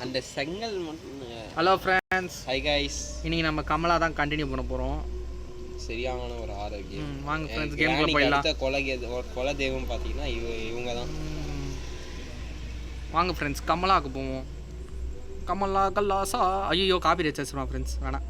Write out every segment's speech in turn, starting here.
அந்த செங்கல் மட்டும். Hello friends, hi guys. இன்னைக்கு நம்ம கமலா தான் கண்டினியூ பண்ண போகிறோம். சரியான ஒரு ஆரோக்கியம். வாங்க ஃப்ரெண்ட்ஸ், கேமுக்குள்ள போயிடலாம். கொலை தெய்வம் பார்த்தீங்கன்னா இவங்க தான். வாங்க ஃப்ரெண்ட்ஸ், கமலாவுக்கு போவோம். கமலா கல்லாசா. ஐயோ, காப்பி ரைட்ஸ் வச்சுருவான் ஃப்ரெண்ட்ஸ். வேணாம்,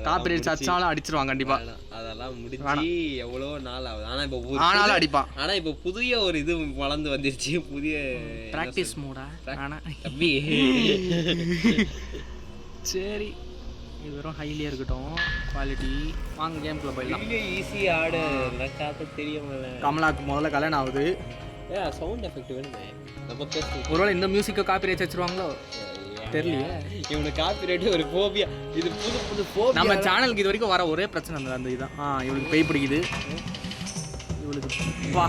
காப்பி ரைட்ஸ் அடிச்சாலும் அடிச்சிருவாங்க கண்டிப்பாக. அதெல்லாம் முடிச்சு எவ்வளோ நாள் ஆகுது. ஆனாலும் அடிப்பான். ஆனால் இப்போ புதிய ஒரு இது வளர்ந்து வந்துருச்சு. புதிய ப்ராக்டிஸ் மூடா தம்பி. சரி, இது வெறும் ஹைலியாக இருக்கட்டும், குவாலிட்டி. வாங்க கேமுக்குள்ள போயிடலாம். ஈஸி ஆடு நடக்காத தெரியுமில்ல. கமலாவுக்கு முதல்ல கல்யாணம் ஆகுது. சவுண்ட் எஃபெக்ட் வேணுமே நம்ம பேச. ஒருவேளை இந்த மியூசிக்கை காப்பி ரைட்ஸ் வச்சிருவாங்களோ தெரியலையே. இவனுக்கு காப்பிரைட் ஒரு ஃபோபியா. இது புது புது ஃபோபியா. நம்ம சேனலுக்கு இது வரைக்கும் வர ஒரே பிரச்சனை அந்த இதுதான். இவளுக்கு பேய் பிடிக்குது. இவளுக்கு வா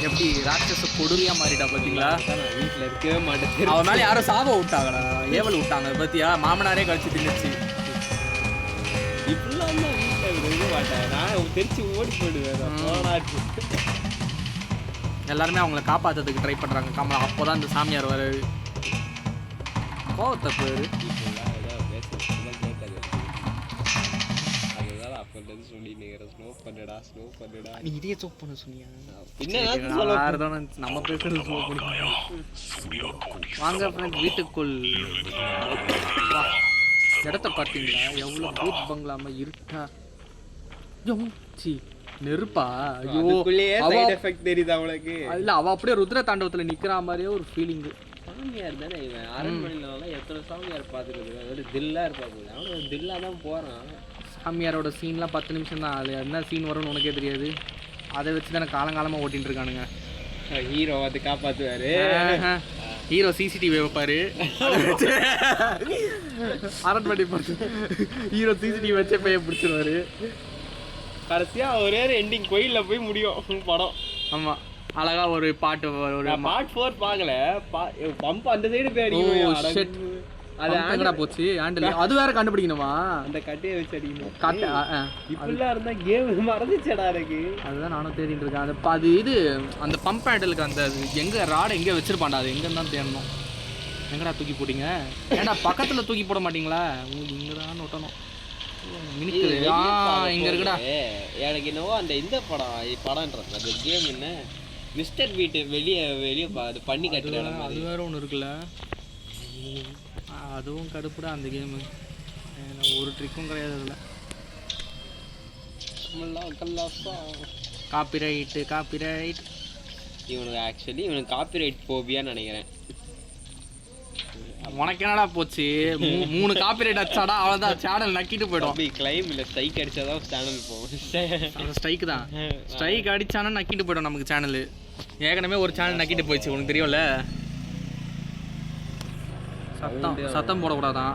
எப்படி ராட்சச கொடுமையாக மாறிட்டா பார்த்தீங்களா? வீட்டில் இருக்கவே மாட்டேன். அவன் மேலே யாரும் சாபம் விட்டாங்கடா, ஏவல் விட்டாங்க பார்த்தியா? மாமனாரே கழிச்சு தின்னுச்சு. இப்படிலாம் தான் வீட்டில் இருக்க மாட்டேன். நான் தெரிச்சு ஓடி போயிடுவேன். எல்லாருமே அவங்கள காப்பாற்றுறதுக்கு ட்ரை பண்ணுறாங்க கமலா. அப்போ தான் இந்த சாமியார் வராரு. கோவத்தை பேர் நீ இதே சோப் பண்ண சொன்னியா? நம்ம பேசுறது சோப் பண்ணி. வாங்க ஃப்ரெண்ட், வீட்டுக்குள் இடத்த பார்த்தீங்களா? எவ்வளோ பூத் பங்களாம இருக்கா. நெருப்பா? ஐயோ, தெரியுது அவளுக்கு. இல்ல, அவ அப்படியே ருத்ர தாண்டவத்துல நிக்கிற மாதிரியே ஒரு ஃபீலிங். சாமியார் தானே இவன். அரண்மனையில எத்தனை சாமியார் பார்த்துக்கிறது. அதோட தில்லா இருப்பாங்க. அவனுக்கு தில்லா தான் போகிறான். சாமியாரோட சீன்லாம் 10 நிமிஷம் தான். அது என்ன சீன் வரும்னு உனக்கே தெரியாது. அதை வச்சு தானே காலங்காலமாக ஓட்டின்னு இருக்கானுங்க. ஹீரோ அதை காப்பாற்றுவார். ஹீரோ சிசிடிவி வைப்பார். அரண்மனை பார்த்து ஹீரோ சிசிடிவி வச்சே போய் பிடிச்சிருவாரு. கடைசியாக ஒரே எண்டிங் கோயிலில் போய் முடியும் படம். ஆமாம், அழகா ஒரு பாட்டு. ஒரு பார்ட் 4 பார்க்கல. பம்ப் அந்த சைடு போய் அடிக்கணும். அது எங்கடா போச்சு ஹேண்டில்? அது வேற கண்டுபிடிக்கணுமா? அந்த கட்டையை வச்சு அடிக்கணும். கட்டை இப்படிலாம் இருந்தால் கேம் மறந்துச்சடா எனக்கு. அதுதான் நானும் தேடிட்டு இருக்கேன். அது இது அந்த பம்ப் ஹேண்டிலுக்கு அந்த எங்கே ராடை எங்கே வச்சிருப்பாண்டா? அது எங்கன்னு தான் தேடணும். எங்கடா தூக்கி போட்டீங்க? ஏன்டா பக்கத்தில் தூக்கி போட மாட்டீங்களா? உங்களுக்கு இங்கே தான் ஒட்டணும். மினிக்குது. இங்கே இருக்குடா. எனக்கு என்னவோ அந்த இந்த படம்ன்றது அந்த கேம் என்ன மிஸ்டர் வீட்டு வெளியே பண்ணி கட்டுற அது வேற ஒன்று இருக்குல்ல. அதுவும் கடுப்புடா அந்த கேமு. ஒரு ட்ரிக்கும் கிடையாது அதில். காப்பிரைட் இவனுக்கு ஆக்சுவலி இவனுக்கு காப்பிரைட் போபியான்னு நினைக்கிறேன். உனக்கு என்னடா போச்சு? 3 காப்பிரைட் அடிச்சாடா அவ்வளோதான், சேனல் நக்கிட்டு போய்டும். கிளைம் இல்லை, ஸ்ட்ரைக் அடிச்சாதான் சேனல் போகும். ஸ்ட்ரைக்கு தான். ஸ்ட்ரைக் அடிச்சானா நக்கிட்டு போய்டும் நமக்கு சேனலு. ஏற்கனவே ஒரு சேனல் நக்கிட்டு போயிடுச்சு, உனக்கு தெரியும்ல. சத்தம் போடக்கூடாதான்.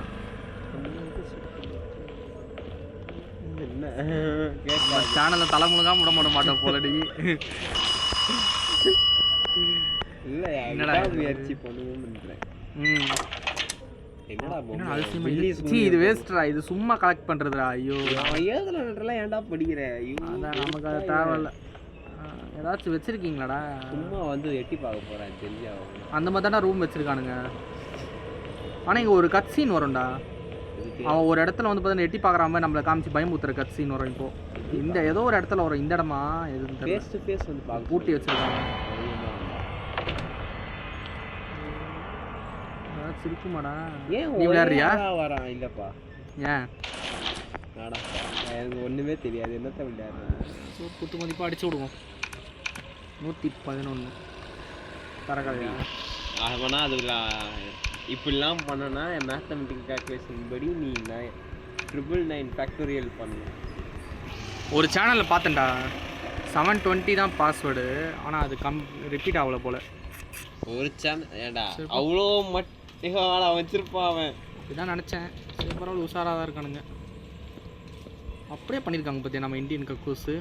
சேனலை தலைமுழுகா விட மாட்டோம் போலடி. என்னடா முயற்சி பண்ணுவோம். இது வேஸ்ட்ரா, இது சும்மா கலெக்ட் பண்றதுடா. ஐயோ, ஏன்டா படிக்கிற? நமக்கு அது தேவையில்ல. ஏதாச்சும் வச்சிருக்கீங்களாடா? சும்மா வந்து எட்டி பார்க்க போறேன் தெரிஞ்சா. அந்த மாதிரி தானே ரூம் வச்சிருக்கானுங்க. ஆனால் இங்கே ஒரு கட் சீன் வரும்டா. அவன் ஒரு இடத்துல வந்து பார்த்தீங்கன்னா எட்டி பார்க்குற மாதிரி நம்மளை காமிச்சு பயமுத்துற கட் சீன் வரும். இப்போ இந்த ஏதோ ஒரு இடத்துல வரும். இந்த இடமா எதுவும் ஃபேஸ் டு ஃபேஸ் வந்து பூட்டி வச்சிருக்காங்க. சிரிக்குமாடா? ஏன் நீ விளையாடுறியா? வரான் இல்லைப்பா. ஏன் எனக்கு ஒன்றுமே தெரியாது. என்னத்த விளையாடுறேன்? குத்து மதிப்பாக அடிச்சு விடுவோம். 111 தரக்கலையா? ஆமாண்ணா, அது இப்படிலாம் பண்ணனா மேத்தமெட்டிக்கல் கால்குலேஷன் படி நீ 999 ஃபேக்டோரியல் பண்ணணும். ஒரு சேனலில் பார்த்தேன்டா, 720 தான் பாஸ்வேர்டு. ஆனால் அது ரிப்பீட் ஆகலை போல். ஒரு சேனல் ஏடா அவ்வளோ மட்டும் வச்சிருப்பான் அவன். இதுதான் நினச்சேன். சரி, பரவாயில்ல, உஷாராக தான் இருக்கானுங்க. அப்படியே பண்ணியிருக்காங்க பார்த்தியா நம்ம இந்தியன் கக்கூஸு.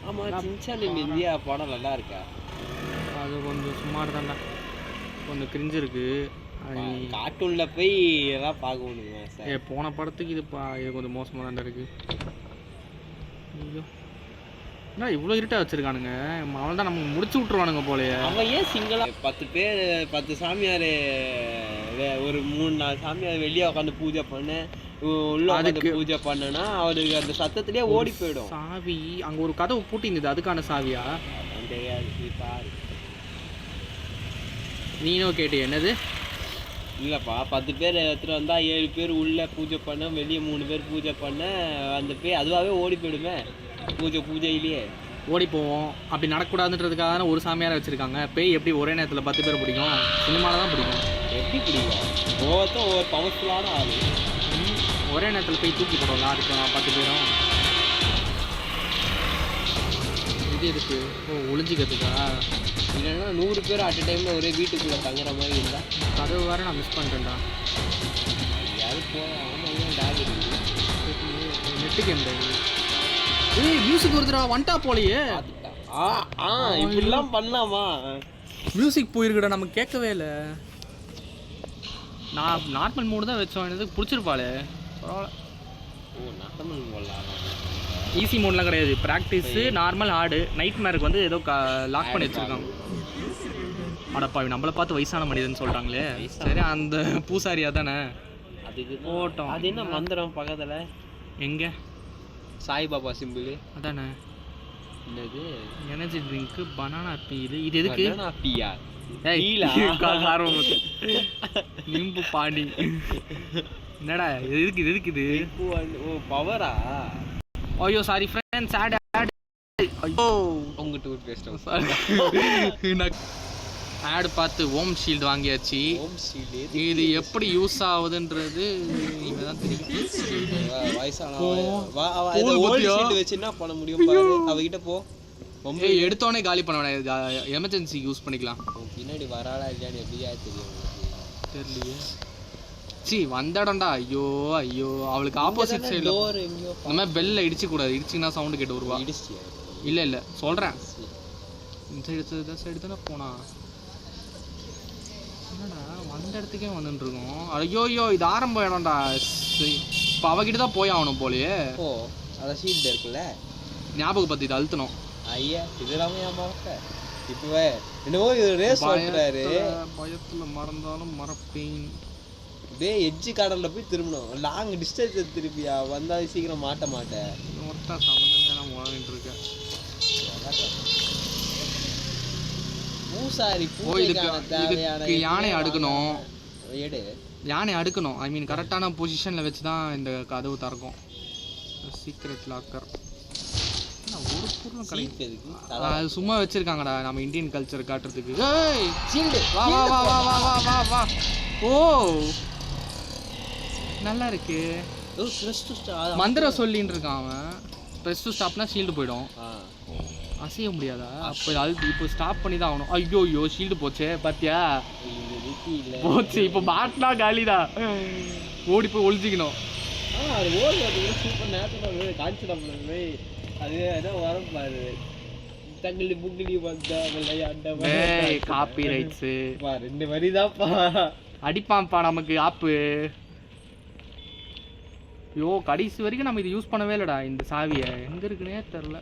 ஆமாம், சின்சான் இந்தியா படம் நல்லா இருக்கா? அது கொஞ்சம் சுமார் தான்டா, கொஞ்சம் கிரிஞ்சு இருக்குது. கார்ட்டூனில் போய் எல்லாம் பார்க்கணுங்க. போன படத்துக்கு இது கொஞ்சம் மோசமாக தான் இருக்குது. ஐயோ, என்ன இவ்வளோ இருட்டாக வச்சுருக்கானுங்க? அவன் தான் நமக்கு முடிச்சு விட்ருவானுங்க போலையே. அவன் ஏன் சிங்கிளாக 10 பேர் 10 சாமியார் ஒரு 3-4 சாமி அது வெளியே உட்காந்து பூஜை பண்ண உள்ள உட்காந்து பூஜை பண்ணனா அவருக்கு அந்த சத்தத்திலேயே ஓடி போயிடும். சாவி அங்க ஒரு கதவு பூட்டி இருந்தது, அதுக்கான சாவியா தெரியாது பாரு. நீனும் கேட்டு என்னது இல்லைப்பா 10 பேர் எடுத்துகிட்டு வந்தால் 7 பேர் உள்ளே பூஜை பண்ண, வெளியே 3 பேர் பூஜை பண்ண, அந்த பேர் அதுவாகவே ஓடி போயிடுமே பூஜையிலேயே ஓடி போவோம். அப்படி நடக்கூடாதுன்றதுக்காக ஒரு சாமியாரை வச்சுருக்காங்க. பேய் எப்படி ஒரே நேரத்தில் 10 பேர் பிடிக்கும்? சினிமாவில் தான் பிடிக்கும். எப்படி பிடிக்கும்? ஒவ்வொருத்தரும் ஒவ்வொரு பவர்ஃபுல்லான ஆள். ஒரே நேரத்தில் போய் தூக்கி போடுவோம் அதுக்கு 10 பேரும். இது இருக்கு ஒளிஞ்சிக்கிறதுக்கா? இல்லைன்னா 100 பேர் அட் டைமில் ஒரே வீட்டுக்குள்ளே தங்குற மாதிரி இருந்தால் கதவு வேறு நான் மிஸ் பண்ணிட்டேன்டா. யாரும் போக ஆமாம் டேக் இருக்குது நெட்டு கேம் டேக். ஏய் மியூசிக் வருதுடா, வந்துட்டா போலையே. இப்படிலாம் பண்ணலாமா? மியூசிக் போயிருக்குடா, நம்ம கேட்கவே இல்லை. நான் நார்மல் மூடு தான் வச்சோம், எனக்கு பிடிச்சிருப்பாளே. பரவாயில்ல. ஓ நார்மல் போடலாம். ஈஸி மோட்லாம் கிடையாது, ப்ராக்டிஸு நார்மல் ஹார்டு. நைட் மேருக்கு வந்து ஏதோ லாக் பண்ணி வச்சுருக்காங்க. அடப்பாவி நம்மளை பார்த்து வயசான மனிதன்னு சொல்கிறாங்களே. சரி அந்த பூசாரியா தானே அதுக்கு ஓட்டம். அது என்ன மந்திரம் பக்கத்தில் எங்கே? சாய்பாபா சிம்பிள் அதானே. என்னது எனர்ஜி ட்ரிங்க்கு பனானா டீ. இது எதுக்கு? டீயா? நிம்பு பாண்டி என்னடா எதுக்கு இது? ஓ பவரா? ஐயோ சாரி ஃப்ரெண்ட்ஸ், ஆட் ஐயோ உங்க டூத் பேஸ்ட் ஆட் பார்த்து ஓம் ஷீல்டு வாங்கியாச்சு. ஓம் ஷீல்டு இது எப்படி யூஸ் ஆகுதுன்றது இவன் தான் தெரியும். வச்சு என்ன பண்ண முடியும் பாரு. அவகிட்ட போ. எடுத்தோடனே காலி பண்ண வேணாம், எமர்ஜென்சி யூஸ் பண்ணிக்கலாம். பின்னாடி வராளா இல்லையான்னு எப்படியா தெரியும்? தெரியலையே. சி வந்தடண்டா. ஐயோ ஐயோ அவளுக்கு ஆப்போசிட் சைடு டோர் எங்கயோ. நம்ம பெல்ல இடிச்சு கூடாது, இடிச்சினா சவுண்ட் கேட்டு வருவா. இடிச்சியா? இல்ல சொல்றேன். இந்த சைடு தானே போனா. என்னடா வந்த இடத்துக்கே வந்துட்டு இருக்கோம். ஐயோ இது ஆரம்ப இடம்டா. இப்போ அவகிட்ட தான் போய் ஆகணும் போலயே. ஓ அதான் ஷீல்டு இருக்குல்ல, ஞாபகப்படுத்தி இதை அழுத்தணும். ஐயா இதெல்லாமே ஞாபகம். இப்போ என்னவோ ரேஸ் ஓட்டுறாரு. பயத்துல மறந்தாலும் மறப்பேன். டேய் எட்ஜ் கடல்ல போய் திரும்பணும். லாங் டிஸ்டன்ஸ் திருப்பியா வந்தா சீக்கிரம் மாட்ட மாட்டேன். ஒருத்தா சம்பந்தம் நான் ஓடிட்டு இருக்கேன். பூசாரி இதுக்கு யானை அடுக்கணும். எடு யானை அடுக்கணும். ஐ மீன் கரெக்டான பொசிஷன்ல வச்சு தான் இந்த கதவு திறக்கும். சீக்ரெட் லாக்கர் ஒரு பொருளும் கிடைக்கும். அது சும்மா வச்சிருக்காங்கடா நம்ம இந்தியன் கல்ச்சர் காட்டுறதுக்கு. ஏய் ஷீல்டு வா வா வா வா வா வா வா வா. ஓ நல்லா இருக்கு. மந்திரம் சொல்லின்னு இருக்கான் அவன். ப்ரெஸ் டு ஸ்டாப்னா ஷீல்டு போயிடும். அசைய முடியாதா? அப்போ இப்போ ஸ்டாப் பண்ணி தான் ஆகணும். ஐயோ ஷீல்டு போச்சே பாத்தியா? போச்சு. இப்போ மாட்டினா காலிதா. ஓடி போய் ஒளிஞ்சிக்கணும். சூப்பர் நேரத்தில் காய்ச்சி அது ஏதோ வரும் பாரு. தங்கலி புக்கிலி வந்தா விளையாண்ட காப்பி ரைட்ஸு 2 வரி தான்ப்பா அடிப்பான்ப்பா நமக்கு ஆப்பு. ஐயோ கடைசி வரைக்கும் நம்ம இது யூஸ் பண்ணவே இல்லைடா. இந்த சாவியை எங்கே இருக்குன்னே தெரில.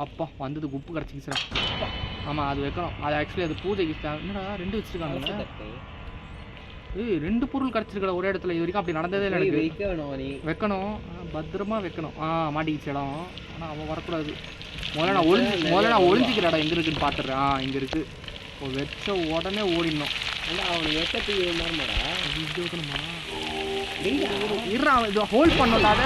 அப்பா வந்தது உப்பு கிடச்சிக்கிச்சா. ஆமாம் அது வைக்கணும். அது ஆக்சுவலி அது பூஜைக்கு என்னடா 2 வச்சுருக்காங்க. 2 பொருள் கிடச்சிருக்கடா ஒரே இடத்துல. இது வரைக்கும் அப்படி நடந்ததே இல்லை. எனக்கு வைக்கணும், பத்திரமா வைக்கணும். மாட்டிக்கிச்சு இடம். ஆனால் அவன் வரக்கூடாது. முதல்ல நான் ஒளிஞ்சிக்கிறடா எங்கே இருக்குன்னு பார்த்துட்றேன். இங்கே இருக்குது. இப்போ வச்ச உடனே ஓடிடணும். அவனுக்கு வைக்கிறதுக்கு இது வைக்கணுமா? இருறா இது ஹோல்ட் பண்ணலாத.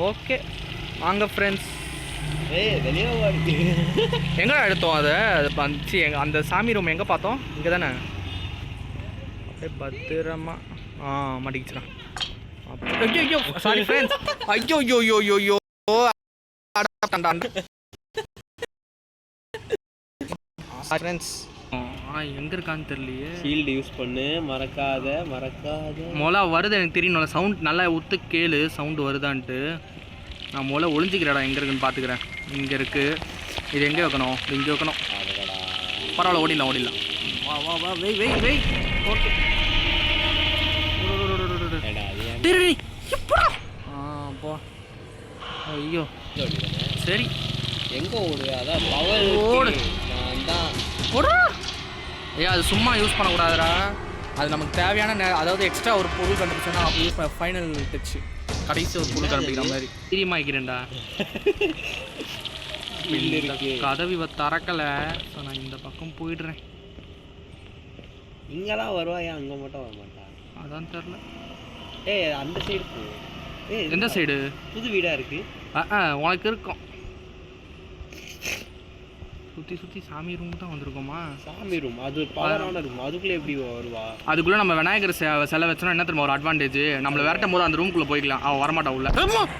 ஓகே வாங்க ஃப்ரெண்ட்ஸ். எங்கே எடுத்தோம் அதை? அந்த சாமி ரூம் எங்கே பார்த்தோம்? இங்கே தானே. அப்படியே பத்திரமா மாட்டிக்கிச்சுடா. ஐயோ சாரி ஃப்ரெண்ட்ஸ். ஐயோ ஃப்ரெண்ட்ஸ் எங்கே இருக்கான்னு தெரியலையே. ஷீல்டு யூஸ் பண்ணு. மறக்காத மொளா வருது எனக்கு தெரியும். சவுண்ட் நல்லா ஒத்து கேளு சவுண்டு வருதான்ட்டு. நான் மொளை ஒளிஞ்சிக்கிறடா எங்கே இருக்குன்னு பார்த்துக்கிறேன். இங்கே இருக்குது. இது எங்கே வைக்கணும்? இங்கே வைக்கணும். பரவாயில்ல ஓடிடலாம். வா வா வா வெய். ஓகே போ. ஐயோ சரி எங்க ஓடு அதான் பவர் ஓடு. நான் தான் போடுறா. ஏய் அது சும்மா யூஸ் பண்ணக்கூடாதுடா. அது நமக்கு தேவையான அதாவது எக்ஸ்ட்ரா ஒரு பொருள் கண்டுபிடிச்சோன்னா அப்போ ஃபைனல் டச் கடைசி ஒரு பொருள் கண்டுபிடிக்கிற மாதிரி தீரியமாக்கிறேன்டா. கதவு இவ திறக்கலை. ஸோ நான் இந்த பக்கம் போயிடுறேன். இங்கெல்லாம் வருவாயா அங்கே மட்டும் வர மாட்டா? அதான் தெரில. ஏய் அந்த சைடு போ. ஏய் எந்த சைடு? புது வீடா இருக்கு. உனக்கு இருக்கும். சுற்றி சாமி ரூம் தான் வந்திருக்கோமா? சாமி ரூம் அது பவரான ரூம். அதுக்குள்ளே எப்படி வருவா? அதுக்குள்ளே நம்ம விநாயகர் சிலை வச்சோன்னா என்ன தெரியுமா ஒரு அட்வான்டேஜ்? நம்மளை விரட்டும் போது அந்த ரூம்குள்ளே போய்க்கலாம். அவள் வரமாட்டா உள்ள.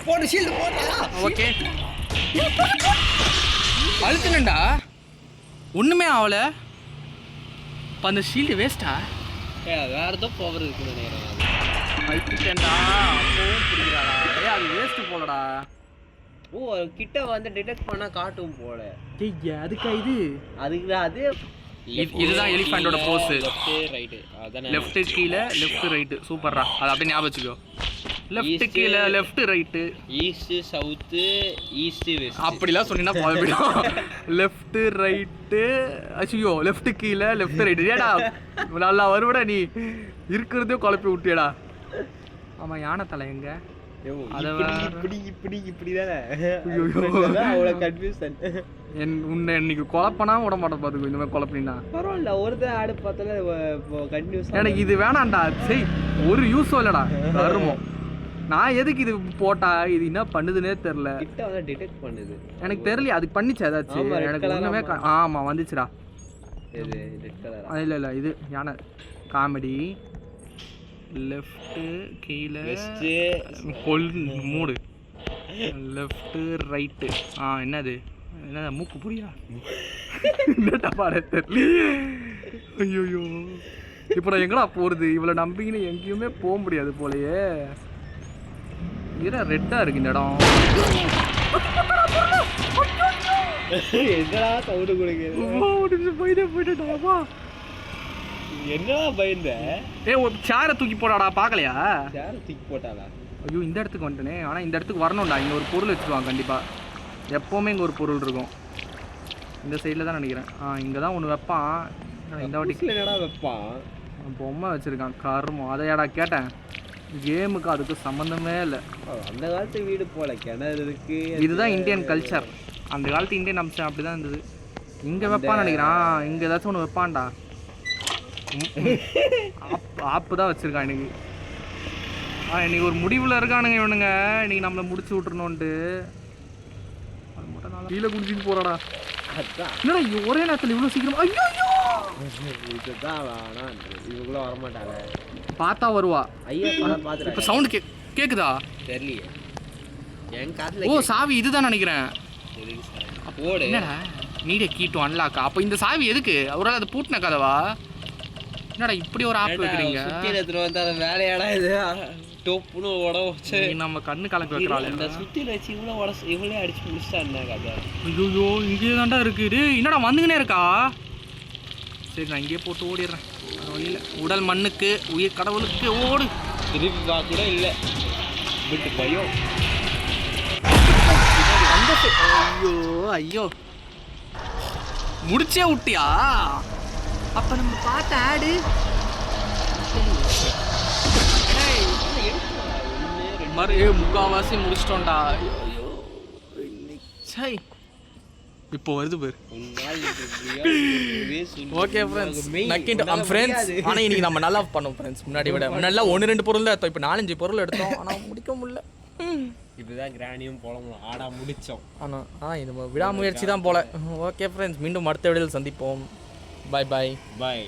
போடு ஷீல்டு போட்டா. ஓகே அழுத்துனண்டா ஒன்றுமே ஆகலை. இப்போ அந்த ஷீல்டு வேஸ்ட்டா? வேற ஏதோ பவர் இருக்குன்னு நினைக்கிறேன். அழுத்துட்டேன்டா. அப்பவும் பிடிக்கிறாடா. அது வேஸ்ட்டு போலடா. ஓ கிட்ட வந்து டிடெக்ட் பண்ணா காட்டும் போல. அதுக்கா இது? அதுக்கு அது இதுதான் எலிஃபண்டோட போஸ். லெஃப்ட் ரைட் அதானே. லெஃப்ட் கீழே லெஃப்ட் ரைட். சூப்பர்ரா. அது அப்படியே ஞாபகம் வச்சுக்கோ. லெஃப்ட் கீழே left right. East south east west அப்படிலாம் சொன்னீங்கன்னா போயிடும். Left right. ஐயோ லெஃப்ட் கீழே லெஃப்ட் ரைட். ஏடா நல்லா வருவடா நீ. இருக்கிறதே குழப்பி விட்டியடா. ஆமாம் யானை தலை எங்க? உன்னை இன்னைக்கு குழப்பனா விட மாட்டேன் பாத்துக்கோ. இந்த மாதிரி குழப்பினா பரவாயில்ல. ஒருத்தர் ஆடு பார்த்தால கண்டினியூஸ். எனக்கு இது வேணாம்டா. சரி ஒரு யூஸும் இல்லடா. கருமம். நான் எதுக்கு இது போட்டா இது என்ன பண்ணுதுன்னே தெரியல. கிட்ட வந்து டிடெக்ட் பண்ணுது. எனக்கு தெரியல அதுக்கு பண்ணிச்சு ஏதாச்சும். எனக்கு ஒண்ணுமே ஆமா வந்துச்சுடா. இது ரெட் கலரா? இல்ல இது யானை காமெடி. லெஃப்ட் கீழே மூடு. Left right. என்னது என்னது மூக்கு புரியா? என்னடா பாட தெரியல. ஐயோ இப்போ நான் எங்கடா போகிறது? இவ்வளோ நம்பிக்கின்னு எங்கேயுமே போக முடியாது போலையே. இதெல்லாம் ரெட்டாக இருக்கு இந்த இடம். என்னடா சவுண்டு கொடுக்குது? போயிட்டேன்டாப்பா. என்னடா பயந்த? ஒரு சேரை தூக்கி போடாடா. பார்க்கலையா? சேரை தூக்கி போட்டாளா? ஐயோ இந்த இடத்துக்கு வந்துட்டேனே. ஆனால் இந்த இடத்துக்கு வரணும்டா. இங்கே ஒரு பொருள் வச்சுருவாங்க கண்டிப்பாக. எப்போவுமே இங்கே ஒரு பொருள் இருக்கும். இந்த சைடில் தான் நினைக்கிறேன். இங்கே தான் ஒன்று வைப்பான். இந்த வாட்டி என்னடா வைப்பான்? பொம்மை வச்சுருக்கான். கருமம். அதையாடா கேட்டேன். கேமுக்கு அதுக்கு சம்மந்தமே இல்லை. அந்த காலத்து வீடு போல கிணறு இருக்கு. இதுதான் இந்தியன் கல்ச்சர். அந்த காலத்து இந்தியன் அம்சம் அப்படி தான் இருந்தது. இங்கே வைப்பான்னு நினைக்கிறான். இங்கே ஏதாச்சும் ஒன்று வைப்பான்டா. ஆப்பு தான் வச்சுருக்கான் இன்னைக்கு. இன்னைக்கு ஒரு முடிவில் இருக்கானுங்க இவனுங்க. இன்னைக்கு நம்மளை முடிச்சு விட்டுருணுன்ட்டு அது மட்டும் நல்லா கீழே குடிச்சிட்டு போறாடா. என்னடா ஒரே நேரத்தில் இவ்வளோ சீக்கிரம்? ஐயோ இதுதான் இவங்களும் வரமாட்டாங்க. பார்த்தா வருவா. ஐயா பார்த்துட்டு இப்போ சவுண்டு கேட்குதா? தெரியலையே என் காதில். ஓ சாவி இதுதான் நினைக்கிறேன். போடு. என்னடா நீடே கீட்டு அன்லாக்கா? அப்போ இந்த சாவி எதுக்கு? அவரால் அது பூட்டின கதவா? என்னடா இப்படி ஒரு ஆப் வைக்கிறீங்க? சுத்தி எடுத்துட்டு வந்து அந்த வேலையாடா இது டோப்புன்னு உடச்சு நம்ம கண்ணு கலக்க வைக்கிறாள். இந்த சுத்தியில் வச்சு இவ்வளோ அடிச்சு முடிச்சா என்ன கதை? ஐயோ இங்கே தான்டா இருக்குது. என்னடா வந்துக்கினே இருக்கா? சரி நான் இங்கேயே போட்டு ஓடிடுறேன். வழியில் உடல் மண்ணுக்கு உயிர் கடவுளுக்கு ஓடு. திருப்பி பார்க்க கூட இல்லை விட்டு பயம். ஐயோ ஐயோ முடிச்சே விட்டியா? அப்போ நம்ம பார்த்த ஆடு முக்கால்வாசி முடிச்சிட்டோம்டா. ஐயோ சை இப்போ வருது பேர். ஓகே ஃப்ரெண்ட்ஸ் ஆனால் இன்னைக்கு நம்ம நல்லா பண்ணோம் ஃப்ரெண்ட்ஸ். முன்னாடி விட நல்லா 1-2 பொருள் தான் எடுத்தோம். இப்போ 4-5 பொருள் எடுத்தோம். ஆனால் முடிக்க முடியல. இதுதான் கிராணியும் போல ஆடா முடித்தோம். ஆனால் இது விடாமுயற்சி தான் போல. ஓகே ஃப்ரெண்ட்ஸ் மீண்டும் அடுத்த வீடியோவில் சந்திப்போம். பாய் பாய் பாய்.